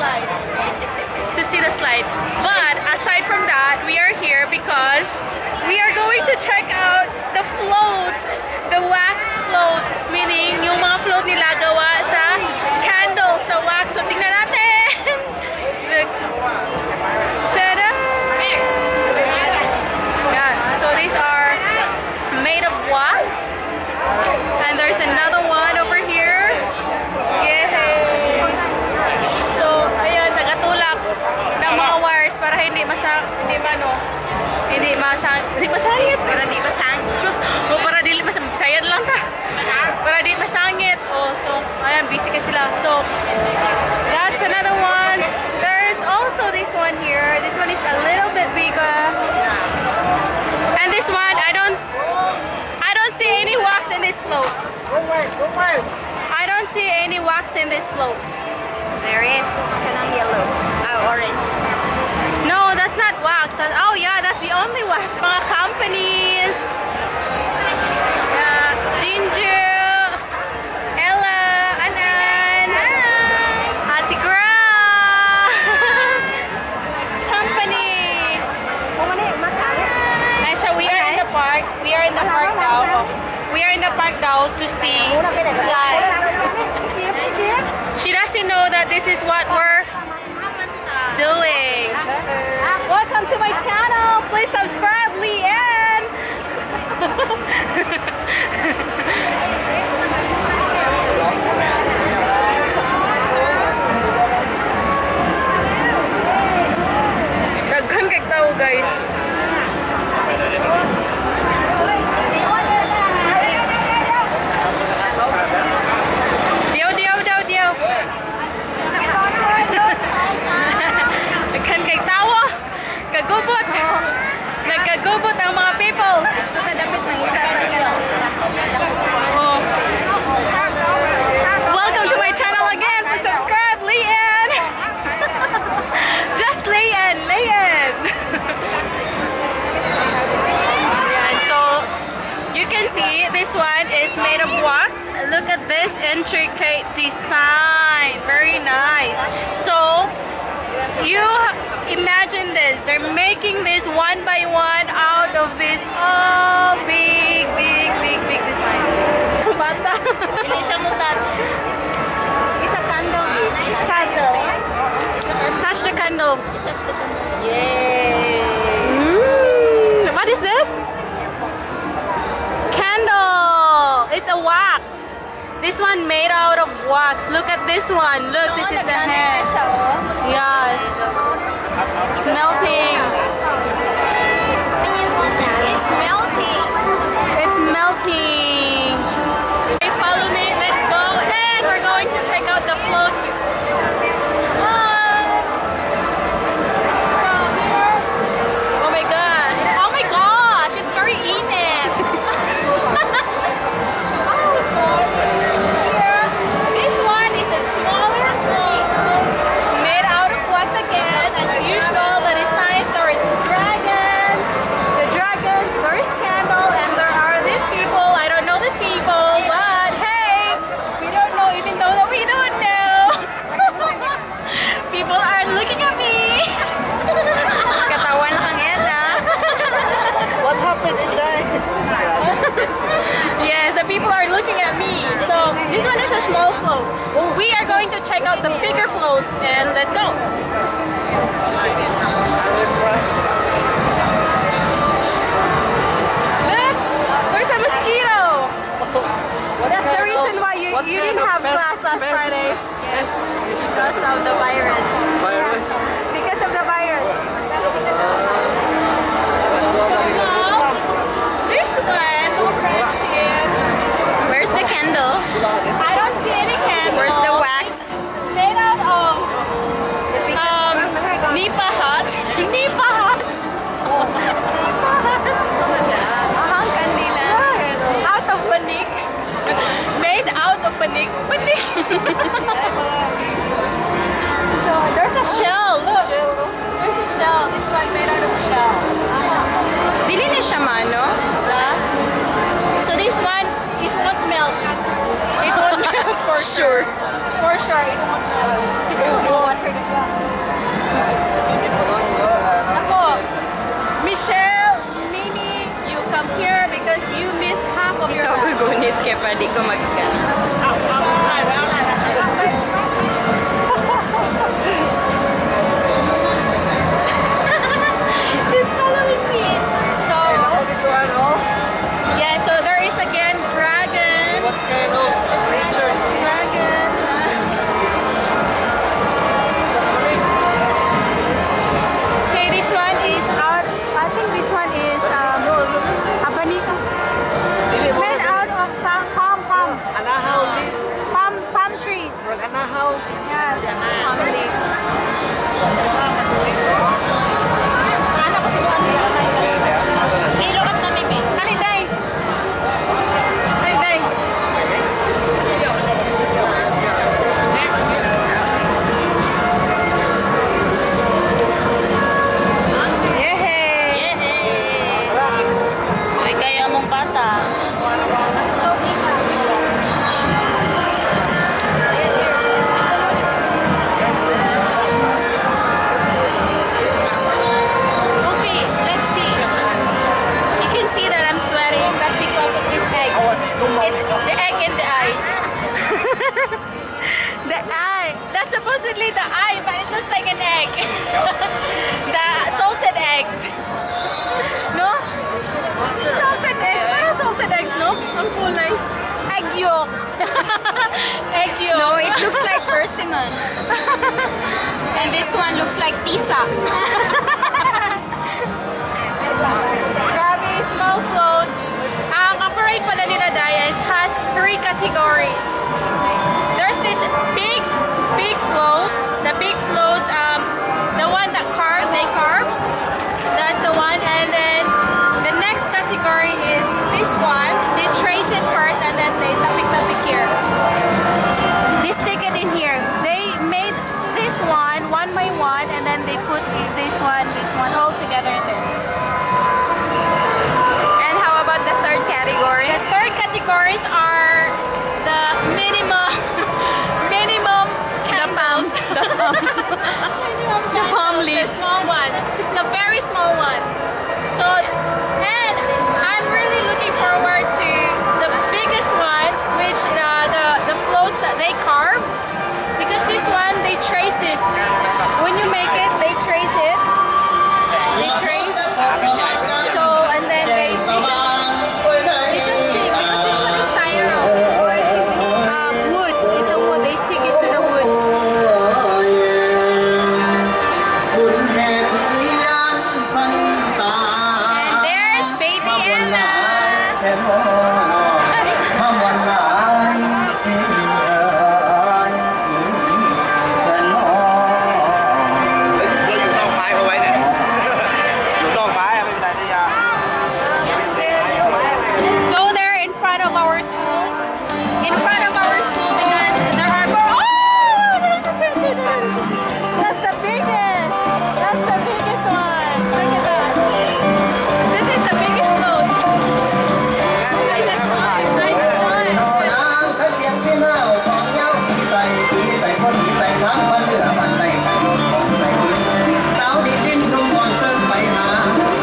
slide. To see the slide. But aside from that, we are here because we are going to check out the floats, the wax float, meaning yung mga float nila gawa sa candle, sa wax. So tingnan natin. Look. Ta-da! Yeah. So these are made of wax. And there's another one over here. Yay! So, ayun, nagatulak ng mga wires para hindi masangit. Para di masangit. O para di masangit. Sayad lang ta. Para di masangit. Oh, so, ayan, busy ka sila. So, that's another one. There's also this one here. This one is a little bit bigger. And this one, I don't see any wax in this float. I don't see any wax in this float. There is kanang yellow. Orange. No, that's not wax. Oh yeah, that's the only wax. Mga companies. Yeah, Ginger, Ella, Anan, Ate Gra. Company. Actually, we are in the park. We are in the park now. We are in the park now to see slide. She doesn't know that this is what we're doing. Welcome to my channel. Please subscribe, Leanne. Daghan kay tao, guys. Kagubot! Nagkagubot ang mga people! Oh. Welcome to my channel again! Please subscribe, Leanne! Just Leanne! Yeah, so you can see this one is made of wax. Look at this intricate design. Very nice. So you imagine this, they're making this one by one out of this big design. Bata. Hindi siya mo touch. It's a candle. It's candle. Touch the candle. Yay! What is this? Candle. It's a wax. This one made out of wax. Look at this one. Look, this is the hair. Yes. It's melting. It's melting. It's melting. Okay, follow me. Let's go. And we're going to check out the floats here. Oh my gosh. Oh my gosh. It's very Enid. Oh, sorry. Here. This one is a smaller float made out of wax again. As usual, the designs, there is dragons. The dragons, there is candle, and there are these people. I don't know these people, but hey, we don't know even though that we don't know. People are looking at me. Katawan lang ang Ella. What happened in that? Yes, the people are looking at me. So this one is a small float. Well, we are going to check out the bigger floats, and let's go. Look, there's a mosquito. That's the reason why you didn't have class last Friday. Yes. Because of the virus. Because of the virus. This one, Where's the candle? I don't see any candle. Where's the wax? Made out of Nipa hut. Nipa hut. Kandila. Out of banik. Made out of banik. Banik. So there's a shell. Look. There's a shell. This one made out of shell. Dili na siya mano. So this one, it won't melt. It won't melt for sure. For sure. Ito kasi water na ba? Ako, Michelle, Mimi, you come here because you missed half of your life. Gugunit kaya pa di ko She's following me. So, yeah, so there is again dragon. What kind of creature is this? Dragon. See, this one is out. I think this one is abanika. Made out of palm trees. Yes. Palm leaves. Ano ko si Juan? Nilokat na Mimi. Haliday. Haliday. Yehey! Ay, kaya mong bata. Okay, let's see. You can see that I'm sweating. That's because of this egg. It's the egg in the eye. The eye. That's supposedly the eye, but it looks like an egg. The salted eggs. No? Salted eggs. Parang salted eggs, no? Ang kulay. Egg yolk. Egg yolk. No, it looks like persimmon. And this one looks like tisa. Grabe, small floats. Ang operate pala nila Dayas has 3 categories. There's this big floats. The big floats, the one that they carves. That's the one. And then the next category is this one. They trace it first and then they tapik here. They stick it in here. They made this one by one, and then they put this one all together in there. And how about the third category? The third categories are the minimum candles. The palm leaves. The small ones. The very small ones. So, and I'm really looking forward to the biggest one, which the floats that they carve. Because this one, they trace this. When you make it, they trace it. They trace. So, and then they just stick. Because this one is styro. Or it's wood. It's a wood. They stick it to the wood. And there's baby Anna. Go there in front of our school. In front of our school because there are more. Oh, there's a baby there. That's the biggest. That's the biggest one. Look at that. This is the biggest float. I just saw it. I just saw it. เขาเสียงที่เมาของเย้าที่ใส่ที่ใส่คนที่ใส่ทั้งวันเหลือมันใส่ไข่ของใส่สาวดีดิ้นดุมก่อนเติมไปหา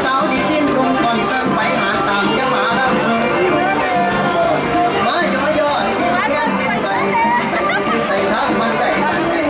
สาวดีดิ้นดุมก่อนเติมไปหาตามเจ้าหมาแล้วมาย่อยย่อยที่แค่ที่ใส่ที่ใส่ทั้งมันใส่ไข่ของใส่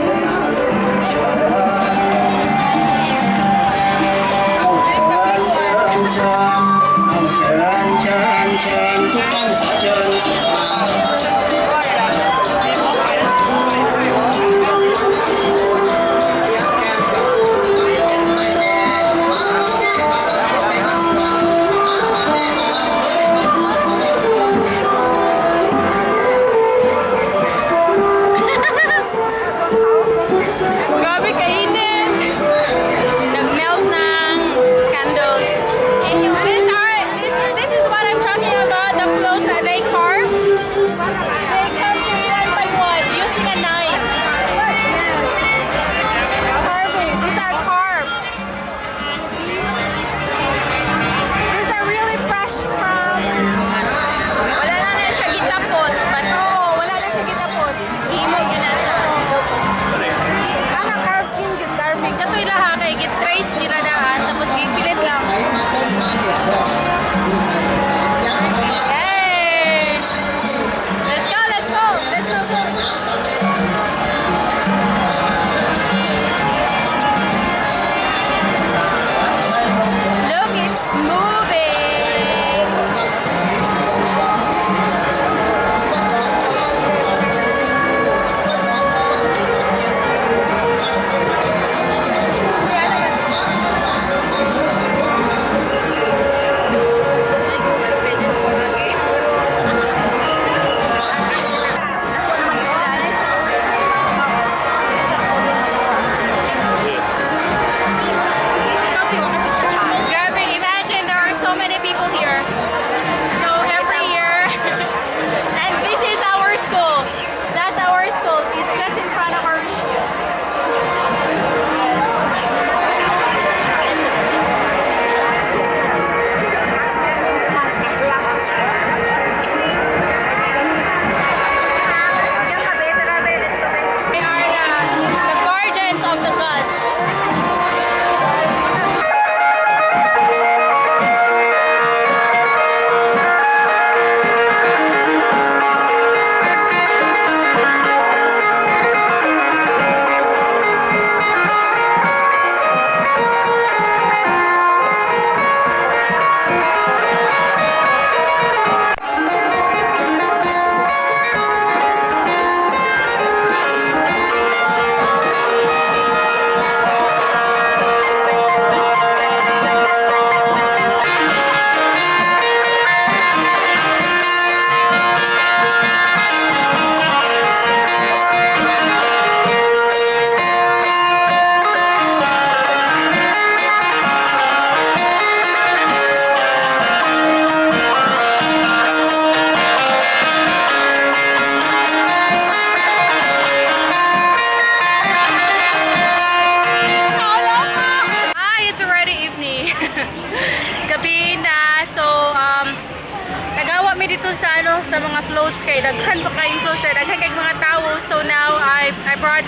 dito sa ano, sa mga floats kay daghan pa kay floats, daghan kay mga tao. So now I brought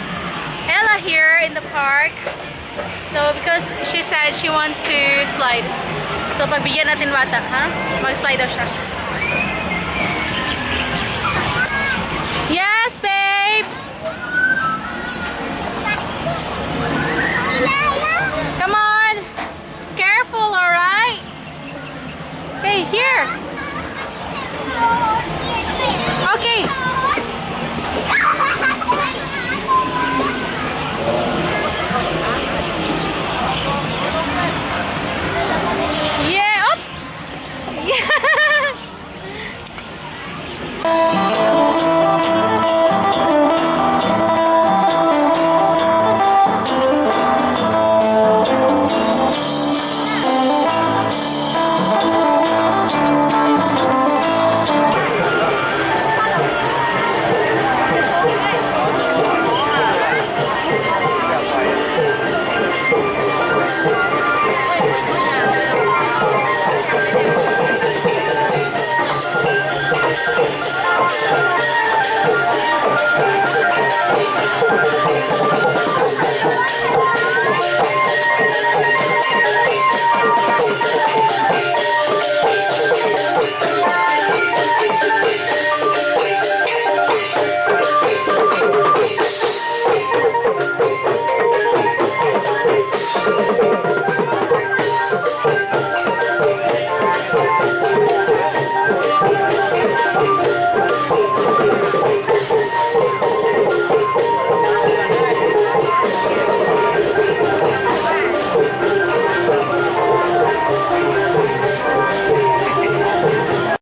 Ella here in the park. So because she said she wants to slide. So pagbigyan natin bata, ha? Mag-slide daw siya.